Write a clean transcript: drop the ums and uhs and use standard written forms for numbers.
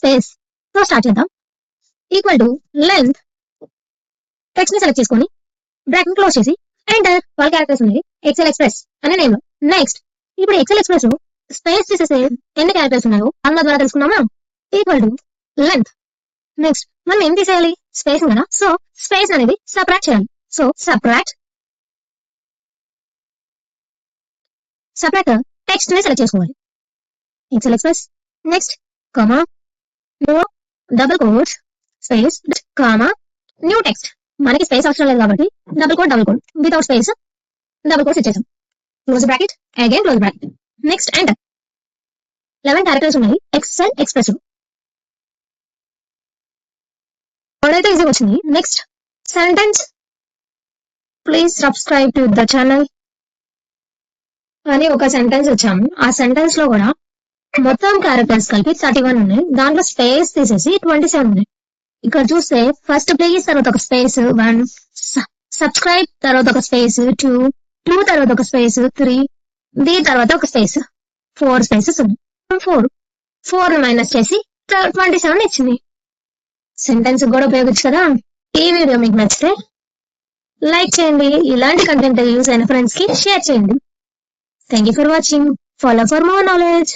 Space తో start చేద్దాం. Equal to length text ని సెలెక్ట్ చేసుకొని బ్రాకెట్ క్లోజ్ చేసి ఎంటర్. 12 క్యారెక్టర్స్ ఉన్నాయి ఎక్సెల్ ఎక్స్ప్రెస్ అనే నేమ్ లో. నెక్స్ట్ ఇప్పుడు ఎక్సెల్ ఎక్స్ప్రెస్ లో స్పేస్ తీసేసే ఎన్ని క్యారెక్టర్స్ ఉన్నాయో అన్న ద్వారా తెలుసుకుందామా. Equal to length. నెక్స్ట్ మనం ఏం తీసేయాలి, స్పేస్ కదా. సో స్పేస్ అనేది సబ్ట్రాక్ట్ చేయాలి. సో సబ్ట్రాక్ట్ టెక్స్ట్ ని సెలెక్ట్ చేసుకోవాలి. Excel express next comma no double quotes space comma new text. మనకి స్పేస్ అవసరం లేదు కాబట్టి double quote without space double quotes ఇచ్చేసాం. Close bracket again close bracket. Next enter. 11 characters ఉన్నాయి Excel express లో. అయితే ఈజీగా వచ్చింది. Next sentence please subscribe to the channel అని ఒక సెంటెన్స్ ఇచ్చాము. ఆ సెంటెన్స్ లో కూడా మొత్తం క్యారెక్టర్స్ కలిపి 31 ఉన్నాయి. దాంట్లో స్పేస్ తీసేసి 27 ఉన్నాయి. ఇక్కడ చూస్తే ఫస్ట్ ప్లీజ్ తర్వాత ఒక స్పేస్ 1, సబ్స్క్రైబ్ తర్వాత ఒక స్పేస్ 2 తర్వాత ఒక స్పేస్ 3, ది తర్వాత ఒక స్పేస్ 4 స్పేసెస్ ఉన్నాయి. 4 మైనస్ చేసి 27 ఇచ్చింది. సెంటెన్స్ కూడా ఉపయోగించు కదా. ఈ వీడియో మీకు నచ్చితే లైక్ చేయండి. ఇలాంటి కంటెంట్ యూస్ అయిన ఫ్రెండ్స్ కి షేర్ చేయండి. Thank you for watching. Follow for more knowledge.